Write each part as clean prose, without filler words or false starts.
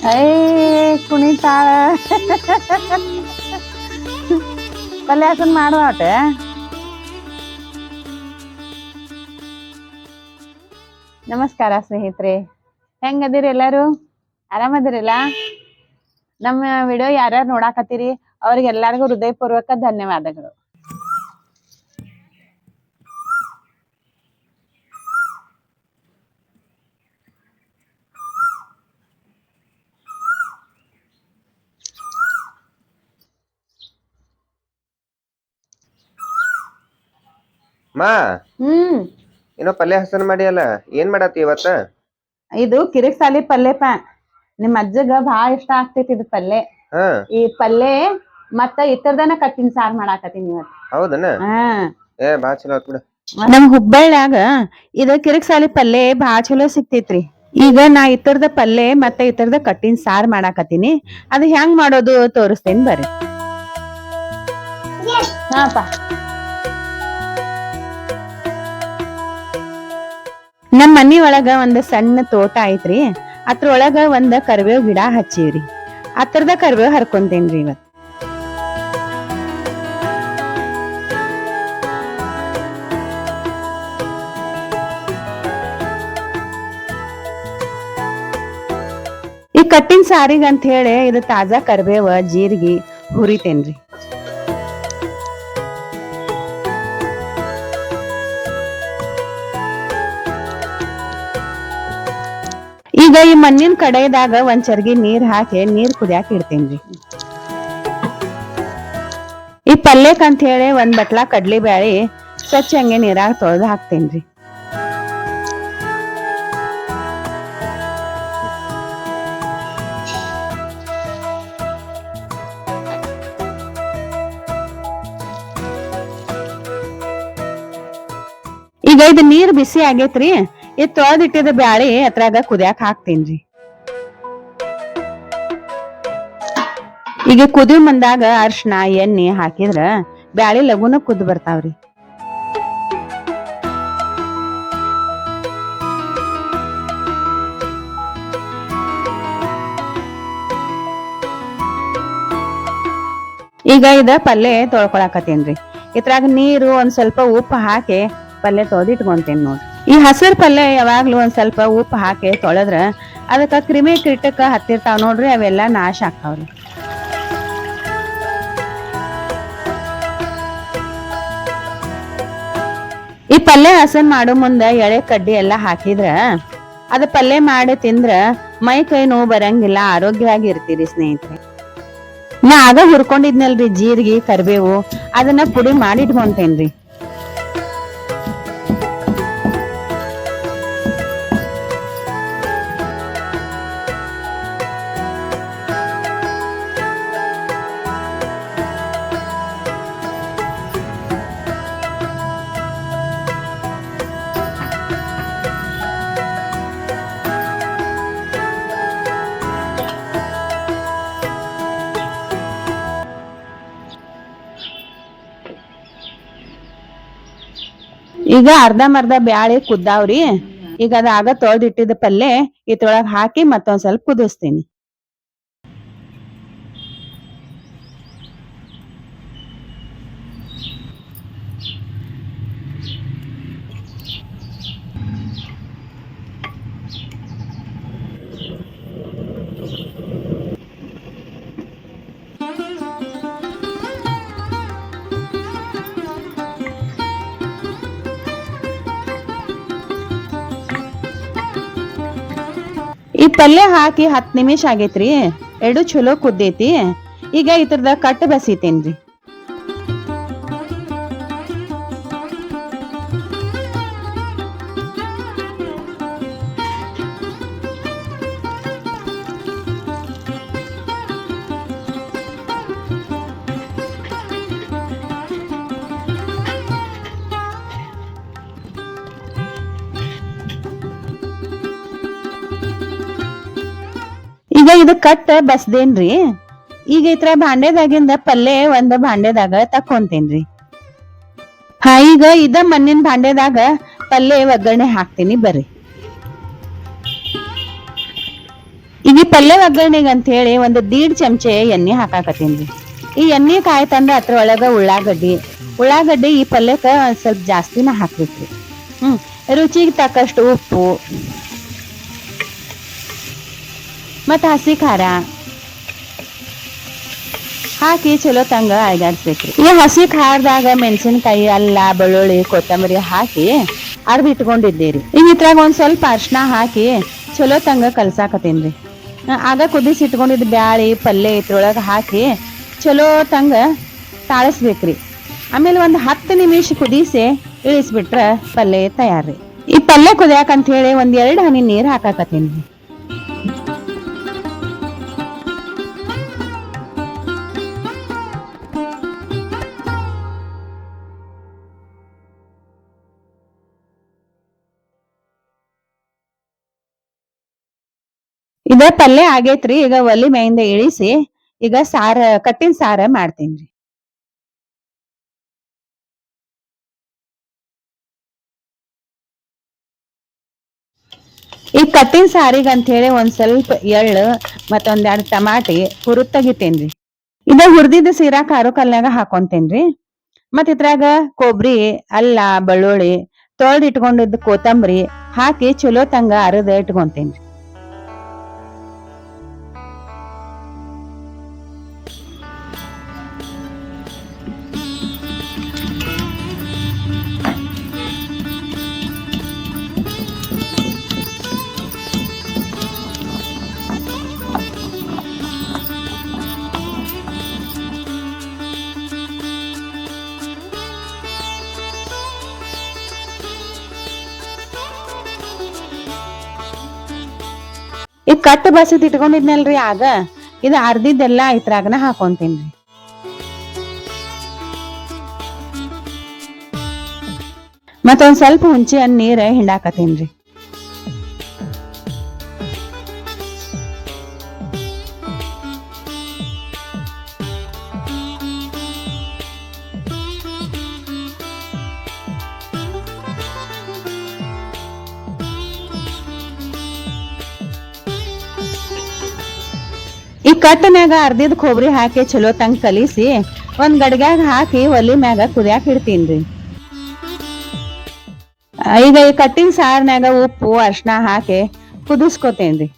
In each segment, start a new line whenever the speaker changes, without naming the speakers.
I ಕುಣಿತಾಳ ಪಲ್ಯ ಹಾಕೊಂಡ್ ಮಾಡುವ ಒಟ್ಟ. ನಮಸ್ಕಾರ ಸ್ನೇಹಿತರೆ, ಹೆಂಗದಿರಿ ಎಲ್ಲಾರು? ಆರಾಮದಿರಲ್ಲ? ನಮ್ಮ ವಿಡಿಯೋ ಯಾರ್ಯಾರು ನೋಡಾಕತ್ತೀರಿ ಅವ್ರಿಗೆಲ್ಲರಿಗೂ ಹೃದಯಪೂರ್ವಕ ಧನ್ಯವಾದಗಳು.
ಮಾ ಏನೋ ಪಲ್ಯ ಹಸನ್ ಮಾಡಿಯಲ್ಲ, ಏನ್ ಮಾಡತ್ತಿ ಇವತ್ತ?
ಇದು ಕಿರಿಕ್ ಸಾಲಿ ಪಲ್ಯಪ. ನಿಮ್ ಅಜ್ಜಗ ಬಾಳ ಇಷ್ಟ ಆಗ್ತೈತಿ ಇದು ಪಲ್ಯ. ಈ ಪಲ್ಯ ಮತ್ತ ಇತರದನ ಕಟ್ಟಿನ ಸಾರ್ ಮಾಡಾಕತ್ತೀನಿ ಇವತ್ತು.
ಹೌದನ? ಬಾಳ ಚಲೋ ಆತ್ ಬಿಡ.
ನಮ್ ಹುಬ್ಬಳ್ಳ್ಯಾಗ ಇದ ಕಿರಿಕ್ ಸಾಲಿ ಪಲ್ಯ ಬಾಳ ಚಲೋ ಸಿಗ್ತೈತ್ರಿ. ಈಗ ನಾ ಇತರದ ಪಲ್ಯ ಮತ್ತ ಇತರದ ಕಟ್ಟಿನ ಸಾರ್ ಮಾಡಾಕತ್ತೀನಿ. ಅದು ಹೆಂಗ್ ಮಾಡೋದು ತೋರಿಸ್ತೇನೆ ಬರ್ರಿ. ಹಾಪ, ನಮ್ ಮನಿ ಒಳಗ ಒಂದ್ ಸಣ್ಣ ತೋಟ ಐತ್ರಿ. ಅದ್ರೊಳಗ ಒಂದ್ ಕರಿಬೇವ್ ಗಿಡ ಹಚ್ಚಿವ್ರಿ. ಅದ್ರದ ಕರಿಬೇವ್ ಹರ್ಕೊಂತೇನ್ರಿ ಇವತ್. ಈ ಕಟ್ಟಿನ ಸಾರಿಗ ಅಂತ ಹೇಳಿ ಇದು ತಾಜಾ ಕರಿಬೇವ ಜೀರಿಗೆ ಹುರಿತೇನ್ರಿ. ಈಗ ಈ ಮಣ್ಣಿನ ಕಡೆದಾಗ ಒಂದ್ ಚರ್ಗಿ ನೀರ್ ಹಾಕಿ ನೀರ್ ಕುದಿಯಾಕ ಇಡ್ತೇನ್ರಿ. ಈ ಪಲ್ಯಕ್ ಅಂತ ಹೇಳಿ ಒಂದ್ ಬಟ್ಲಾ ಕಡ್ಲಿ ಬ್ಯಾಳಿ ಸ್ವಚ್ಛ ಹಂಗೆ ನೀರಾಗ ತೊಳೆದು ಹಾಕ್ತೇನ್ರಿ. ಈಗ ಇದು ನೀರ್ ಬಿಸಿ ಆಗೇತ್ರಿ. ಇದ್ ತೊಳೆದಿಟ್ಟಿದ ಬ್ಯಾಳಿ ಅದ್ರಾಗ ಕುದಿಯಾಕ ಹಾಕ್ತೇನ್ರಿ. ಈಗ ಕುದಿ ಮುಂದಾಗ ಅರ್ಶಿನ ಎಣ್ಣೆ ಹಾಕಿದ್ರ ಬ್ಯಾಳಿ ಲಗುನ ಕುದ್ ಬರ್ತಾವ್ರಿ. ಈಗ ಇದ ಪಲ್ಯ ತೊಳ್ಕೊಳಕತ್ತೇನ್ರಿ. ಇದ್ರಾಗ ನೀರು ಒಂದ್ ಸ್ವಲ್ಪ ಉಪ್ಪು ಹಾಕಿ ಪಲ್ಯ ತೊಳೆದಿಟ್ಕೊಂತೇನ್ ನೋಡ್ರಿ. ಈ ಹಸಿರು ಪಲ್ಯ ಯಾವಾಗ್ಲೂ ಒಂದ್ ಸ್ವಲ್ಪ ಉಪ್ಪು ಹಾಕಿ ತೊಳೆದ್ರ ಅದಕ್ಕ ಕ್ರಿಮಿ ಕೀಟಕ ಹತ್ತಿರ್ತಾವ್ ನೋಡ್ರಿ, ಅವೆಲ್ಲಾ ನಾಶ ಆಕ್ತಾವ್ರಿ. ಈ ಪಲ್ಯ ಹಸನ್ ಮಾಡೋ ಮುಂದ ಎಳೆ ಕಡ್ಡಿ ಎಲ್ಲಾ ಹಾಕಿದ್ರ ಅದ ಪಲ್ಯ ಮಾಡಿ ತಿಂದ್ರ ಮೈ ಕೈ ನೋವು ಬರಂಗಿಲ್ಲ, ಆರೋಗ್ಯವಾಗಿ ಇರ್ತೀರಿ ಸ್ನೇಹಿತರೆ. ನಾ ಆಗ ಹುರ್ಕೊಂಡಿದ್ನಲ್ರಿ ಜೀರಿಗೆ ಕರಿಬೇವು, ಅದನ್ನ ಪುಡಿ ಮಾಡಿ ಇಟ್ಕೊಂತೇನ್ರಿ. ಈಗ ಅರ್ಧಂಬರ್ಧ ಬ್ಯಾಳಿ ಕುದ್ದಾವ್ರಿ. ಈಗ ಅದಾಗ ತೊಳೆದಿಟ್ಟಿದ ಪಲ್ಯ ಇದ್ರೊಳಗ ಹಾಕಿ ಮತ್ತೊಂದ್ ಸ್ವಲ್ಪ ಕುದಿಸ್ತೀನಿ. ಈ ಪಲ್ಯ ಹಾಕಿ 10 ನಿಮಿಷ ಆಗೇತ್ರಿ. ಎರಡು ಚಲೋ ಕುದ್ದೈತಿ. ಈಗ ಇದ್ರದ ಕಟ್ ಬಸಿತೇನ್ರಿ. ಈಗ ಇದು ಕಟ್ ಬಸ್ದೇನ್ರಿ. ಈಗ ಇತರ ಭಾಂಡೆದಾಗಿಂದ ಪಲ್ಯ ಒಂದ್ ಭಾಂಡೆದಾಗ ತಕ್ಕೊಂತೇನ್ರಿ. ಈಗ ಇದ ಮಣ್ಣಿನ ಭಾಂಡೆದಾಗ ಪಲ್ಯ ಒಗ್ಗರಣೆ ಹಾಕ್ತೀನಿ ಬರ್ರಿ. ಈಗ ಪಲ್ಯ ಒಗ್ಗರಣೆಗೆ ಅಂತ ಹೇಳಿ ಒಂದು 1.5 ಚಮಚೆ ಎಣ್ಣೆ ಹಾಕಾಕತ್ತೀನ್ರಿ. ಈ ಎಣ್ಣೆ ಕಾಯ್ತಂದ್ರ ಅದ್ರೊಳಗ ಉಳ್ಳಾಗಡ್ಡಿ ಈ ಪಲ್ಯಕ್ಕ ಒಂದ್ ಸ್ವಲ್ಪ ಜಾಸ್ತಿನ ಹಾಕ್ಬೇಕ್ರಿ. ರುಚಿಗೆ ತಕ್ಕಷ್ಟು ಉಪ್ಪು ಮತ್ತ ಹಸಿ ಖಾರ ಹಾಕಿ ಚಲೋ ತಂಗ ಅಳಗಾಡ್ಸ್ಬೇಕ್ರಿ. ಈ ಹಸಿ ಖಾರದಾಗ ಮೆಣಸಿನಕಾಯಿ, ಅಲ್ಲ, ಬೆಳ್ಳುಳ್ಳಿ, ಕೊತ್ತಂಬರಿ ಹಾಕಿ ಅರ್ದ್ ಇಟ್ಕೊಂಡಿದ್ದೀರಿ. ಈಗ ಇದ್ರಾಗ ಒಂದ್ ಸ್ವಲ್ಪ ಅರ್ಶಿನ ಹಾಕಿ ಚಲೋ ತಂಗ ಕಲ್ಸಾಕತ್ತೇನ್ರಿ. ಆಗ ಕುದಿಸಿ ಇಟ್ಕೊಂಡಿದ್ ಬ್ಯಾಳಿ ಪಲ್ಯ ಇದ್ರೊಳಗ ಹಾಕಿ ಚಲೋ ತಂಗ ತಾಳಿಸ್ಬೇಕ್ರಿ. ಆಮೇಲೆ ಒಂದ್ 10 ನಿಮಿಷ ಕುದಿಸಿ ಇಳಿಸ್ಬಿಟ್ರ ಪಲ್ಯ ತಯಾರ್ರಿ. ಈ ಪಲ್ಯ ಕುದಿಯಾಕಂತ ಹೇಳಿ 1-2 ಹನಿ ನೀರ್ ಹಾಕಾಕತ್ತೇನ್ರಿ. ಇದ ಪಲ್ಯ ಆಗೇತ್ರಿ. ಈಗ ಒಲಿ ಮೇಯಿಂದ ಇಳಿಸಿ ಈಗ ಕಟ್ಟಿನ ಸಾರ ಮಾಡ್ತೇನ್ರಿ. ಈ ಕಟ್ಟಿನ ಸಾರಿಗೆ ಅಂತ ಹೇಳಿ ಒಂದ್ ಸ್ವಲ್ಪ ಎಳ್ಳು ಮತ್ತೊಂದ್ 2 ಟಮಾಟಿ ಹುರಿದ್ ತೆಗಿತೇನ್ರಿ. ಇದ ಹುರಿದಿದ್ದ ಸೀರಾ ಖಾರ ಕಲ್ಯಾಗ ಹಾಕೊಂತೇನ್ರಿ. ಮತ್ ಇದ್ರಾಗ ಕೊಬ್ಬರಿ, ಅಲ್ಲ, ಬೆಳ್ಳುಳ್ಳಿ, ತೊಳ್ದ್ ಇಟ್ಕೊಂಡಿದ್ದ ಕೊತ್ತಂಬರಿ ಹಾಕಿ ಚಲೋ ತಂಗ ಅರದ್ ಇಟ್ಕೊಂತೇನ್ರಿ. ಈ ಕಟ್ ಬಸದ್ ಇಟ್ಕೊಂಡಿದ್ನಲ್ರಿ ಆಗ ಇದು ಅರ್ದಿದ್ದೆಲ್ಲಾ ಇದ್ರಾಗನ ಹಾಕೊಂತೇನ್ರಿ. ಮತ್ತೊಂದ್ ಸ್ವಲ್ಪ ಹುಂಚಿ ಹಣ್ಣ್ ನೀರ್ ಹಿಂಡಾಕತೇನ್ರಿ. ಈ ಕಟ್ಟನ್ಯಾಗ ಅರ್ದಿದ್ ಕೊಬ್ಬರಿ ಹಾಕಿ ಚಲೋ ತಂಗ ಕಲಿಸಿ ಒಂದ್ ಗಡ್ಗ್ಯಾಗ ಹಾಕಿ ಒಲಿ ಮ್ಯಾಗ ಕುದಿಯಾಕ ಇಡ್ತೀನ್ರಿ. ಈಗ ಈ ಕಟ್ಟಿನ ಸಾರ್ನ್ಯಾಗ ಉಪ್ಪು ಅರ್ಶಿನ ಹಾಕಿ ಕುದಿಸ್ಕೊತೇನ್ರಿ.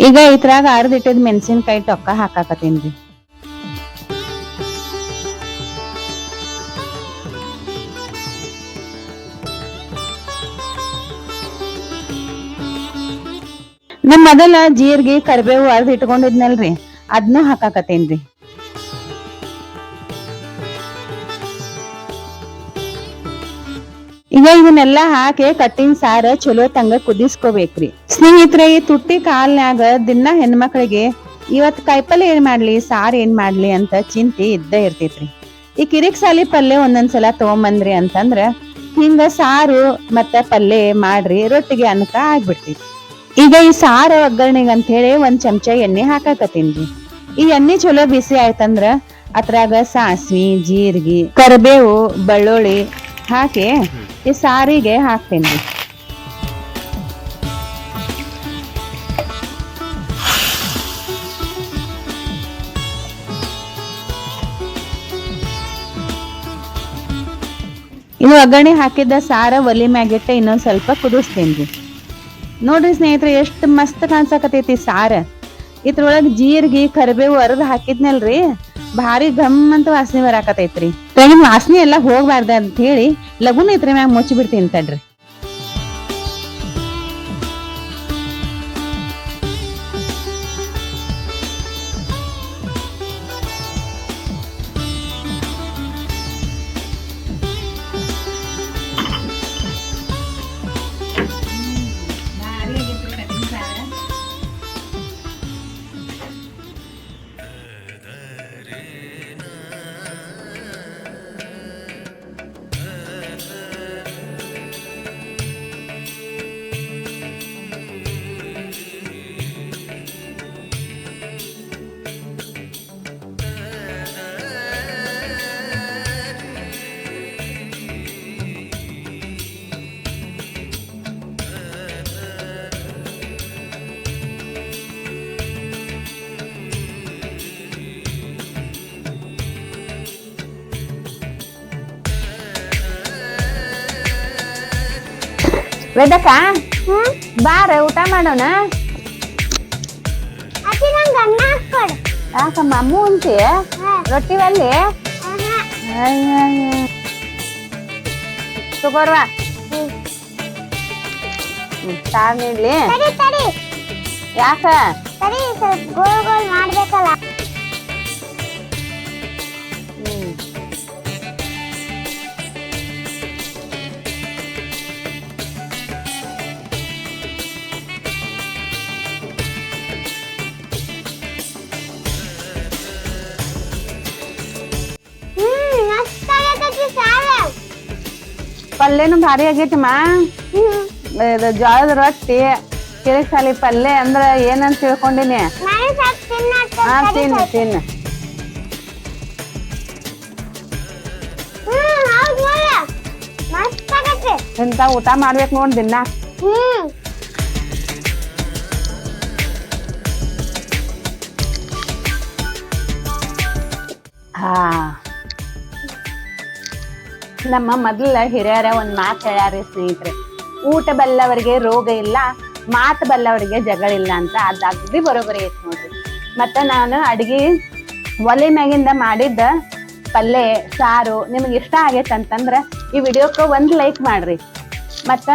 ಈಗ ಇದ್ರಾಗ ಅರ್ದಿಟ್ಟಿದ್ ಮೆಣಸಿನಕಾಯಿ ಟೊಕ್ಕ ಹಾಕಾಕತ್ತೇನ್ರಿ. ನಮ್ ಮೊದಲ ಜೀರ್ಗಿ ಕರಿಬೇವು ಅರ್ದ್ ಇಟ್ಕೊಂಡಿದ್ನಲ್ರಿ ಅದ್ನು ಹಾಕಾಕತ್ತೇನ್ರಿ. ಈಗ ಇದನ್ನೆಲ್ಲಾ ಹಾಕಿ ಕಟ್ಟಿನ ಸಾರ ಚಲೋ ತಂಗ ಕುದಿಸ್ಕೋಬೇಕ್ರಿ. ಸ್ನೇಹಿತರೆ, ಈ ತುಟ್ಟಿ ಕಾಲ್ನ್ಯಾಗ ದಿನ ಹೆಣ್ಮಕ್ಳಿಗೆ ಇವತ್ ಕಾಯಿಪಲ್ಯ ಏನ್ ಮಾಡ್ಲಿ, ಸಾರ್ ಏನ್ ಮಾಡ್ಲಿ ಅಂತ ಚಿಂತಿ ಇದ್ದ ಇರ್ತೈತ್ರಿ. ಈ ಕಿರಿಕ್ ಸಾಲಿ ಪಲ್ಯ ಒಂದೊಂದ್ಸಲ ತಗೊಂಬಂದ್ರಿ ಅಂತಂದ್ರ ಹಿಂಗ ಸಾರು ಮತ್ತ ಪಲ್ಯ ಮಾಡ್ರಿ ರೊಟ್ಟಿಗೆ ಅನ್ಕ ಆಗ್ಬಿಡ್ತೈತಿ. ಈಗ ಈ ಸಾರ ಒಗ್ಗರಣೆಗೆ ಅಂತ ಹೇಳಿ 1 ಚಮಚ ಎಣ್ಣೆ ಹಾಕಾಕತ್ತೀನ್ರಿ. ಈ ಎಣ್ಣೆ ಚಲೋ ಬಿಸಿ ಆಯ್ತಂದ್ರ ಅದ್ರಾಗ ಸಾಸ್ವಿ, ಜೀರ್ಗಿ, ಕರಿಬೇವು, ಬೆಳ್ಳುಳ್ಳಿ ಹಾಕಿ ಈ ಸಾರಿಗೆ ಹಾಕ್ತೇನ್ರಿ. ಇದು ಒಗ್ಗರಣೆ ಹಾಕಿದ್ದ ಸಾರ ಒಲಿ ಮ್ಯಾಗಿಟ್ಟ ಇನ್ನೊಂದ್ ಸ್ವಲ್ಪ ಕುದಿಸ್ತೇನ್ರಿ. ನೋಡ್ರಿ ಸ್ನೇಹಿತರೆ, ಎಷ್ಟ್ ಮಸ್ತ್ ಕಾಣ್ಸಕತೈತಿ ಸಾರ. ಇದ್ರೊಳಗ್ ಜೀರ್ಗಿ ಕರಿಬೇವು ಅರ್ದ್ ಹಾಕಿದ್ನಲ್ರಿ, ಭಾರಿ ಘಮ್ ಅಂತ ವಾಸನೆ ಬರಾಕತೈತ್ರಿ. ವಾಸನೆ ಎಲ್ಲಾ ಹೋಗ್ಬಾರ್ದ ಅಂತ ಹೇಳಿ ಲಗುನ ಇದ್ರ ಮ್ಯಾಗ ಮುಚ್ಚಿ ಬಿಡ್ತೀನಿ ತಡ್ರಿ. ವೇದಕ್ಕ ಬಾರ ಊಟ ಮಾಡೋಣ. ಯಾಕಮ್ಮ ಅಮ್ಮ ಉಂಟಿ ರೊಟ್ಟಿ ಅಲ್ಲಿ ತಗೋರ್ವಾ ಸಾರ್ ನೀಡ್ಲಿ. ಯಾಕ
ಗೋಲ್ ಗೋಲ್ ಮಾಡ್ಬೇಕಲ್ಲ.
ಪಲ್ಯನು ಭಾರಿ ಆಗೈತಿಮ್ಮ. ಇದು ಜೋಳದ ರೊಟ್ಟಿ ಕಿರಿಸಾಲಿ ಪಲ್ಯ ಅಂದ್ರ ಏನಂತ ತಿಳ್ಕೊಂಡಿನಿ. ಹಾ ತಿನ್ನ ತಿನ್ನ. ಇಂತ ಊಟ ಮಾಡ್ಬೇಕು ನೋಡ್ ದಿನ. ಹಾ ನಮ್ಮ ಮೊದಲ ಹಿರಿಯರ ಒಂದ್ ಮಾತು ಹೇಳ್ಯಾರಿ ಸ್ನೇಹಿತರೆ, ಊಟ ಬಲ್ಲವರಿಗೆ ರೋಗ ಇಲ್ಲ, ಮಾತು ಬಲ್ಲವರಿಗೆ ಜಗಳ ಇಲ್ಲ ಅಂತ. ಅದ್ ಅಗ್ದಿ ಬರೋಬರಿ ಐತಿ ನೋಡ್ರಿ. ಮತ್ತ ನಾನು ಅಡ್ಗಿ ಒಲೆ ಮ್ಯಾಗಿಂದ ಮಾಡಿದ್ದ ಪಲ್ಯ ಸಾರು ನಿಮ್ಗೆ ಇಷ್ಟ ಆಗೈತೆ ಅಂತಂದ್ರ ಈ ವಿಡಿಯೋಕ್ಕೆ ಒಂದ್ ಲೈಕ್ ಮಾಡ್ರಿ, ಮತ್ತ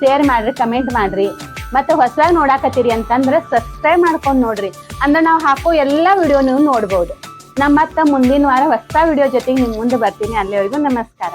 ಶೇರ್ ಮಾಡ್ರಿ, ಕಮೆಂಟ್ ಮಾಡ್ರಿ. ಮತ್ತೆ ಹೊಸದಾಗಿ ನೋಡಾಕತ್ತೀರಿ ಅಂತಂದ್ರ ಸಬ್ಸ್ಕ್ರೈಬ್ ಮಾಡ್ಕೊಂಡ್ ನೋಡ್ರಿ. ಅಂದ್ರೆ ನಾವು ಹಾಕೋ ಎಲ್ಲಾ ವಿಡಿಯೋ ನೀವು ನೋಡ್ಬೋದು. ನಮ್ಮ ಮತ್ತ ಮುಂದಿನ ವಾರ ಹೊಸ ವಿಡಿಯೋ ಜೊತೆಗೆ ನಿಮ್ ಮುಂದೆ ಬರ್ತೀನಿ. ಅಲ್ಲಿವರೆಗೂ ನಮಸ್ಕಾರ.